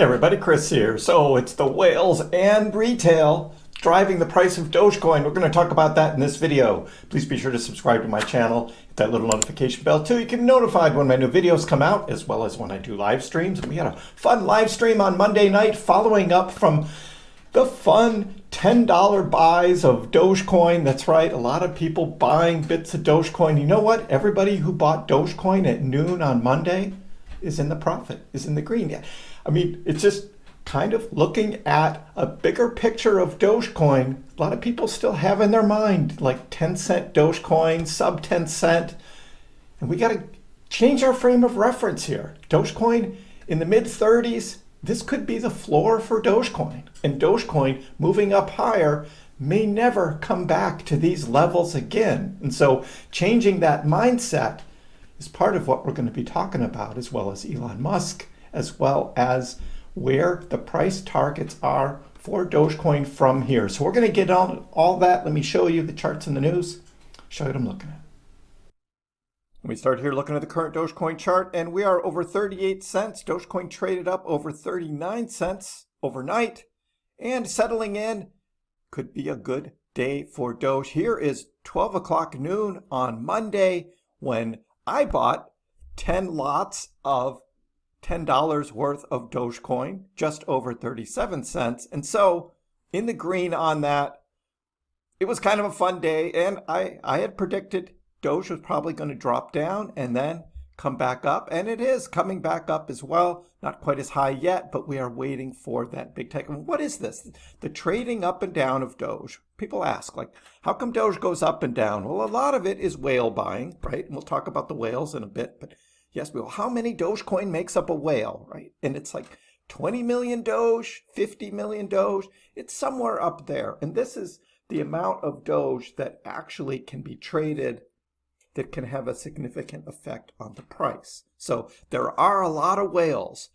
Hey everybody, Chris here. So it's the whales and retail driving the price of Dogecoin. We're going to talk about that in this video. Please be sure to subscribe to my channel, hit that little notification bell too. You can be notified when my new videos come out, as well as when I do live streams. And we had a fun live stream on Monday night following up from the fun $10 buys of Dogecoin. That's right, a lot of people buying bits of Dogecoin. You know what? Everybody who bought Dogecoin at noon on Monday is in the profit, is in the green. Yeah. I mean, it's just kind of looking at a bigger picture of Dogecoin. A lot of people still have in their mind like 10-cent Dogecoin, sub 10 cent. And we got to change our frame of reference here. Dogecoin in the mid 30s, this could be the floor for Dogecoin. And Dogecoin moving up higher may never come back to these levels again. And so changing that mindset is part of what we're going to be talking about, as well as Elon Musk, as well as where the price targets are for Dogecoin from here. So we're going to get on all that. Let me show you the charts in the news, show you what I'm looking at. We start here looking at the current Dogecoin chart, and we are over 38 cents. Dogecoin traded up over 39 cents overnight, and settling in. Could be a good day for Doge. Here is 12 o'clock noon on Monday when I bought 10 lots of $10 worth of Dogecoin, just over 37 cents. And so in the green on that, it was kind of a fun day. And I had predicted Doge was probably going to drop down and then come back up. And it is coming back up as well. Not quite as high yet, but we are waiting for that big take. What is this? The trading up and down of Doge. People ask, like, how come Doge goes up and down? Well, a lot of it is whale buying, right? And we'll talk about the whales in a bit, but yes, well, how many Dogecoin makes up a whale, right? And it's like 20 million Doge, 50 million Doge. It's somewhere up there. And this is the amount of Doge that actually can be traded that can have a significant effect on the price. So there are a lot of whales,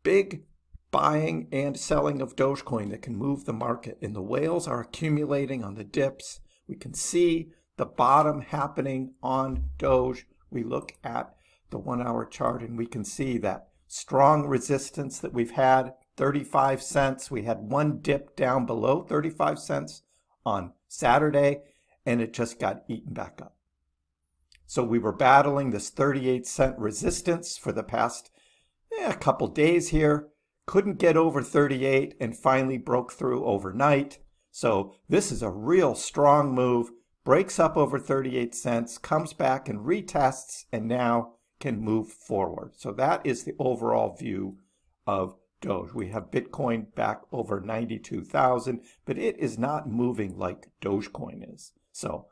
big buying and selling of Dogecoin that can move the market. And the whales are accumulating on the dips. We can see the bottom happening on Doge. We look at the 1 hour chart and we can see that strong resistance that we've had, 35 cents. We had one dip down below 35 cents on Saturday and it just got eaten back up. So we were battling this 38 cent resistance for the past couple days here. Couldn't get over 38 and finally broke through overnight. So this is a real strong move. Breaks up over 38 cents, comes back and retests, and now can move forward. So that is the overall view of Doge. We have Bitcoin back over 92,000, but it is not moving like Dogecoin is. So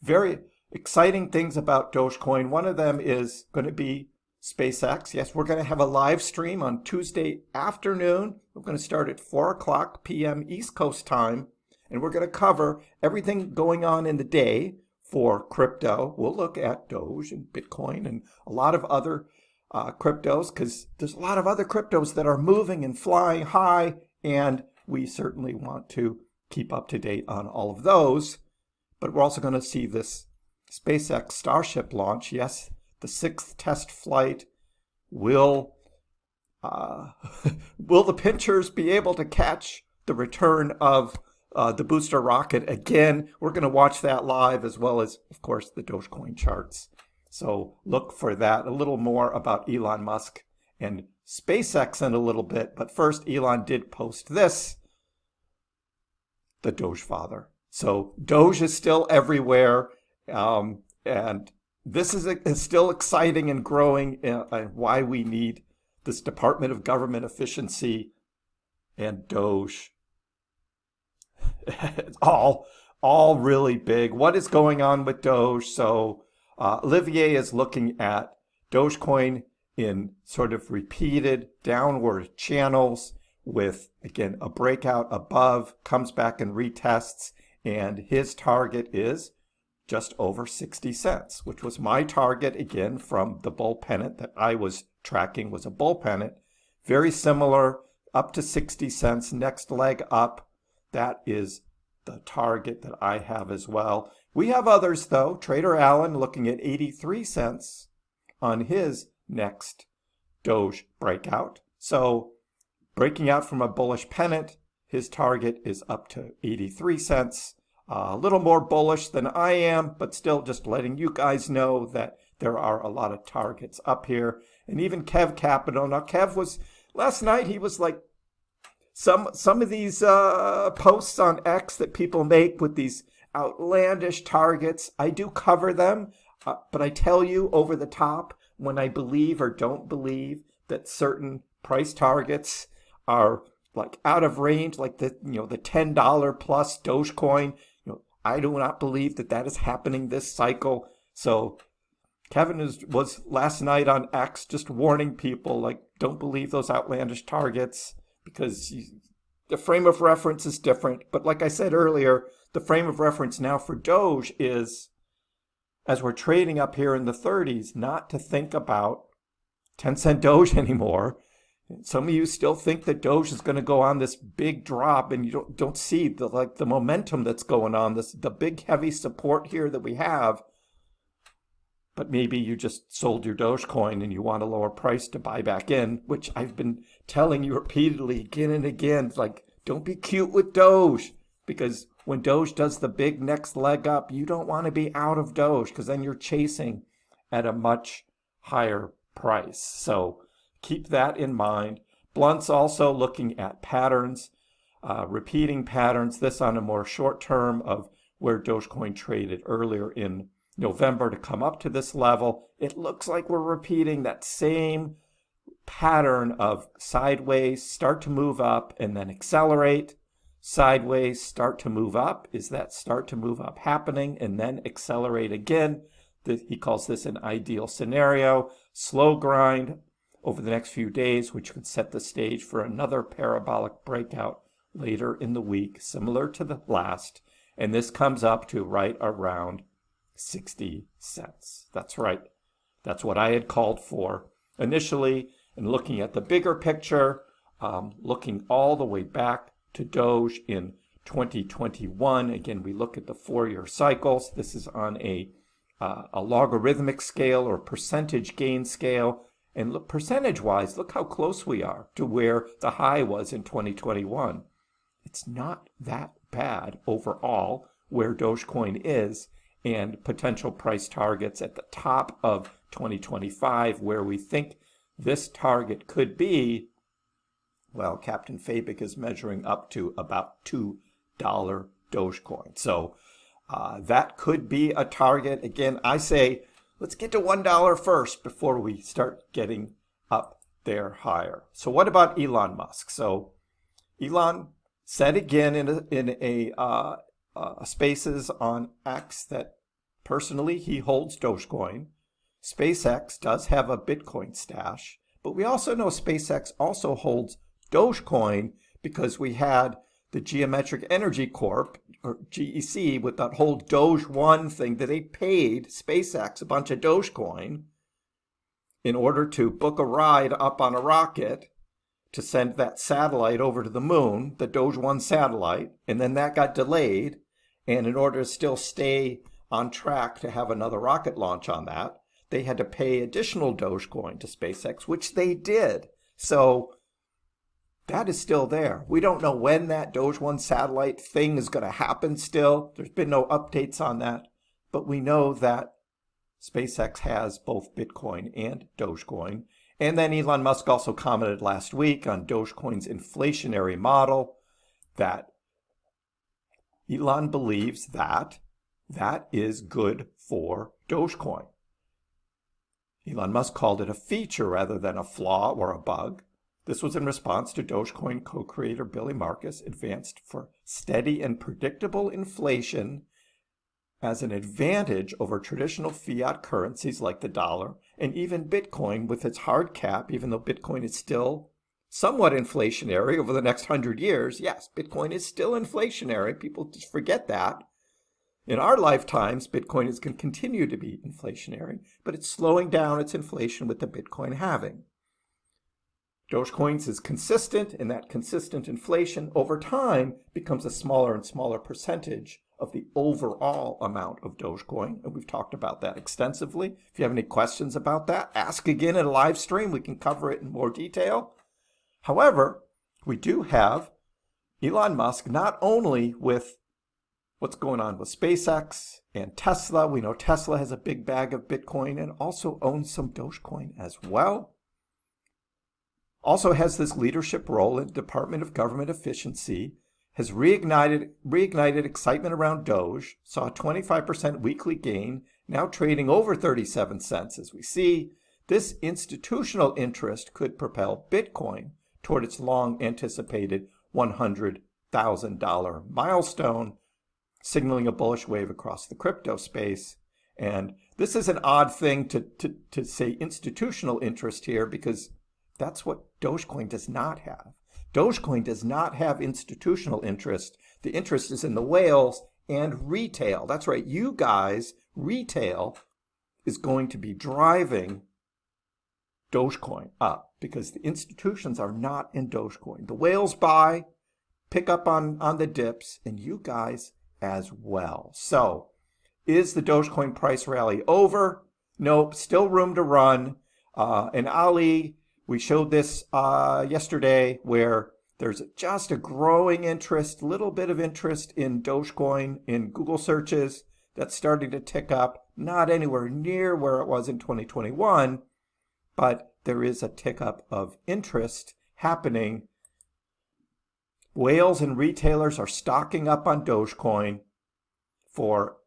very exciting things about Dogecoin. One of them is going to be SpaceX. Yes, we're going to have a live stream on Tuesday afternoon. We're going to start at 4 o'clock p.m. East Coast time, and we're going to cover everything going on in the day for crypto. We'll look at Doge and Bitcoin and a lot of other cryptos, because there's a lot of other cryptos that are moving and flying high, and we certainly want to keep up to date on all of those. But we're also going to see this SpaceX Starship launch. Yes, the 6th test flight. Will the pinchers be able to catch the return of the booster rocket again? We're going to watch that live, as well as, of course, the Dogecoin charts. So look for that. A little more about Elon Musk and SpaceX in a little bit. But first, Elon did post this, the Doge father. So Doge is still everywhere. And this is still exciting and growing, and why we need this Department of Government Efficiency and Doge. It's all really big. What is going on with Doge? So Olivier is looking at Dogecoin in sort of repeated downward channels with, again, a breakout above, comes back and retests, and his target is just over 60 cents, which was my target, again, from the bull pennant that I was tracking was a bull pennant. Very similar, up to 60 cents, next leg up. That is the target that I have as well. We have others, though. Trader Allen looking at 83 cents on his next Doge breakout. So breaking out from a bullish pennant. His target is up to 83 cents. A little more bullish than I am, but still just letting you guys know that there are a lot of targets up here. And even Kev Capital. Now, Kev was, last night, he was like, some of these posts on X that people make with these outlandish targets, I do cover them, but I tell you over the top when I believe or don't believe that certain price targets are like out of range, like the the $10 plus Dogecoin. I do not believe that that is happening this cycle. So Kevin was last night on X just warning people, like, don't believe those outlandish targets because the frame of reference is different. But like I said earlier, the frame of reference now for Doge is, as we're trading up here in the 30s, not to think about 10-cent Doge anymore. Some of you still think that Doge is going to go on this big drop, and you don't see the momentum that's going on, the big heavy support here that we have. But maybe you just sold your Dogecoin and you want a lower price to buy back in, which I've been telling you repeatedly again and again. It's like, don't be cute with Doge, because when Doge does the big next leg up, you don't want to be out of Doge because then you're chasing at a much higher price. So keep that in mind. Blunt's also looking at patterns, repeating patterns, this on a more short term of where Dogecoin traded earlier in November to come up to this level. It looks like we're repeating that same pattern of sideways, start to move up, and then accelerate. Sideways, start to move up. Is that start to move up happening? And then accelerate again. He calls this an ideal scenario. Slow grind over the next few days, which could set the stage for another parabolic breakout later in the week, similar to the last. And this comes up to right around 60 cents. That's right. That's what I had called for initially. And looking at the bigger picture, looking all the way back to Doge in 2021. Again, we look at the 4-year cycles. This is on a logarithmic scale or percentage gain scale. And look, percentage-wise, look how close we are to where the high was in 2021. It's not that bad overall where Dogecoin is, and potential price targets at the top of 2025, where we think this target could be, well, Captain Fabic is measuring up to about $2 Dogecoin. So that could be a target. Again, I say, let's get to $1 first before we start getting up there higher. So what about Elon Musk? So Elon said again in a Spaces on X that personally he holds Dogecoin. SpaceX does have a Bitcoin stash, but we also know SpaceX also holds Dogecoin because we had the Geometric Energy Corp, or GEC, with that whole Doge 1 thing that they paid SpaceX a bunch of Dogecoin in order to book a ride up on a rocket to send that satellite over to the moon, the Doge 1 satellite, and then that got delayed. And in order to still stay on track to have another rocket launch on that, they had to pay additional Dogecoin to SpaceX, which they did. So that is still there. We don't know when that Doge 1 satellite thing is going to happen still. There's been no updates on that. But we know that SpaceX has both Bitcoin and Dogecoin. And then Elon Musk also commented last week on Dogecoin's inflationary model that Elon believes that that is good for Dogecoin. Elon Musk called it a feature rather than a flaw or a bug. This was in response to Dogecoin co-creator Billy Marcus advanced for steady and predictable inflation as an advantage over traditional fiat currencies like the dollar, and even Bitcoin with its hard cap, even though Bitcoin is still somewhat inflationary over the next 100 years. Yes, Bitcoin is still inflationary. People just forget that. In our lifetimes, Bitcoin is going to continue to be inflationary, but it's slowing down its inflation with the Bitcoin halving. Dogecoin is consistent, and that consistent inflation over time becomes a smaller and smaller percentage of the overall amount of Dogecoin, and we've talked about that extensively. If you have any questions about that, ask again in a live stream. We can cover it in more detail. However, we do have Elon Musk, not only with what's going on with SpaceX and Tesla. We know Tesla has a big bag of Bitcoin and also owns some Dogecoin as well. Also has this leadership role in the Department of Government Efficiency, has reignited excitement around Doge, saw a 25% weekly gain, now trading over 37 cents as we see. This institutional interest could propel Bitcoin toward its long-anticipated $100,000 milestone, signaling a bullish wave across the crypto space. And this is an odd thing to say institutional interest here, because that's what Dogecoin does not have. Dogecoin does not have institutional interest. The interest is in the whales and retail. That's right, you guys, retail is going to be driving Dogecoin up because the institutions are not in Dogecoin. The whales buy, pick up on the dips, and you guys as well. So, is the Dogecoin price rally over? Nope, still room to run. And Ali, we showed this yesterday, where there's just a growing interest, little bit of interest in Dogecoin in Google searches that's starting to tick up. Not anywhere near where it was in 2021, but there is a tick up of interest happening. Whales and retailers are stocking up on Dogecoin for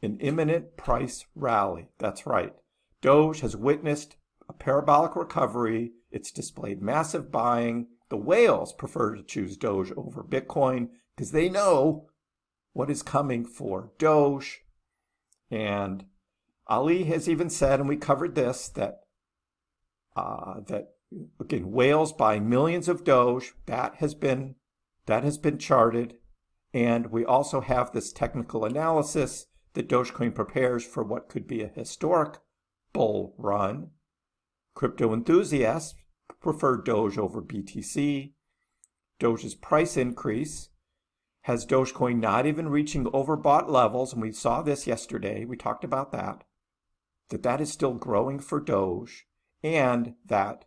an imminent price rally. That's right. Doge has witnessed a parabolic recovery. It's displayed massive buying. The whales prefer to choose Doge over Bitcoin because they know what is coming for Doge. And Ali has even said, and we covered this, that again, whales buy millions of Doge. That has been charted. And we also have this technical analysis that Dogecoin prepares for what could be a historic bull run. Crypto enthusiasts prefer Doge over BTC. Doge's price increase has Dogecoin not even reaching overbought levels, and we saw this yesterday. We talked about that is still growing for Doge, and that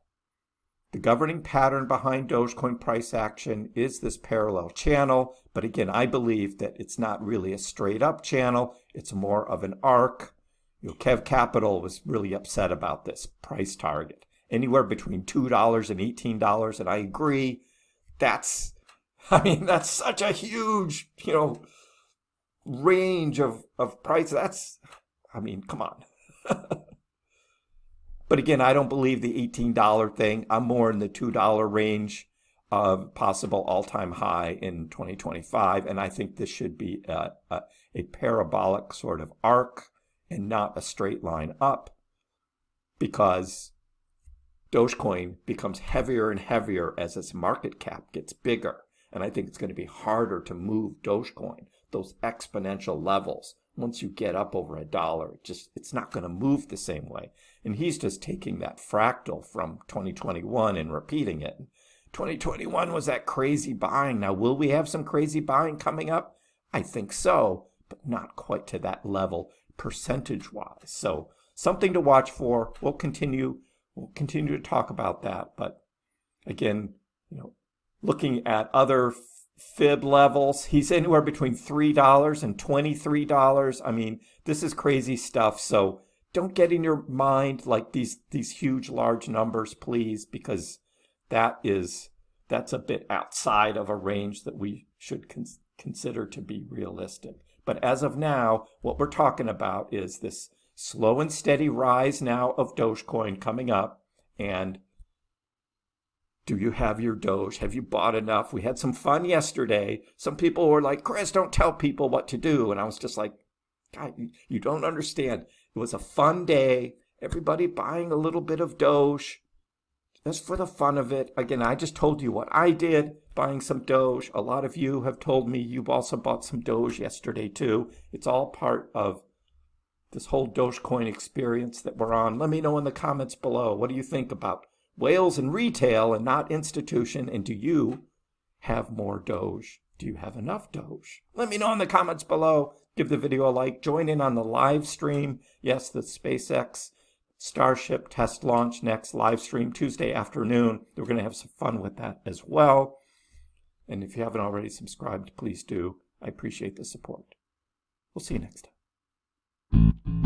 the governing pattern behind Dogecoin price action is this parallel channel. But again, I believe that it's not really a straight up channel. It's more of an arc. Kev Capital was really upset about this price target, anywhere between $2 and $18. And I agree. That's such a huge, range of price. Come on. But again, I don't believe the $18 thing. I'm more in the $2 range of possible all-time high in 2025. And I think this should be a parabolic sort of arc and not a straight line up, because Dogecoin becomes heavier and heavier as its market cap gets bigger. And I think it's going to be harder to move Dogecoin, those exponential levels. Once you get up over $1, it's not going to move the same way. And he's just taking that fractal from 2021 and repeating it. 2021 was that crazy buying. Now, will we have some crazy buying coming up? I think so, but not quite to that level percentage-wise. So something to watch for. We'll continue to talk about that. But again, looking at other fib levels, he's anywhere between $3 and $23. This is crazy stuff. So don't get in your mind like these huge, large numbers, please, because that's a bit outside of a range that we should consider to be realistic. But as of now, what we're talking about is this slow and steady rise now of Dogecoin coming up. And do you have your Doge? Have you bought enough? We had some fun yesterday. Some people were like, Chris, don't tell people what to do. And I was just like, God, you don't understand. It was a fun day. Everybody buying a little bit of Doge. Just for the fun of it. Again, I just told you what I did, buying some Doge. A lot of you have told me you've also bought some Doge yesterday too. It's all part of this whole Dogecoin experience that we're on. Let me know in the comments below. What do you think about whales and retail and not institution? And do you have more Doge? Do you have enough Doge? Let me know in the comments below. Give the video a like. Join in on the live stream. Yes, the SpaceX Starship test launch next, live stream Tuesday afternoon. We're going to have some fun with that as well. And if you haven't already subscribed, please do. I appreciate the support. We'll see you next time.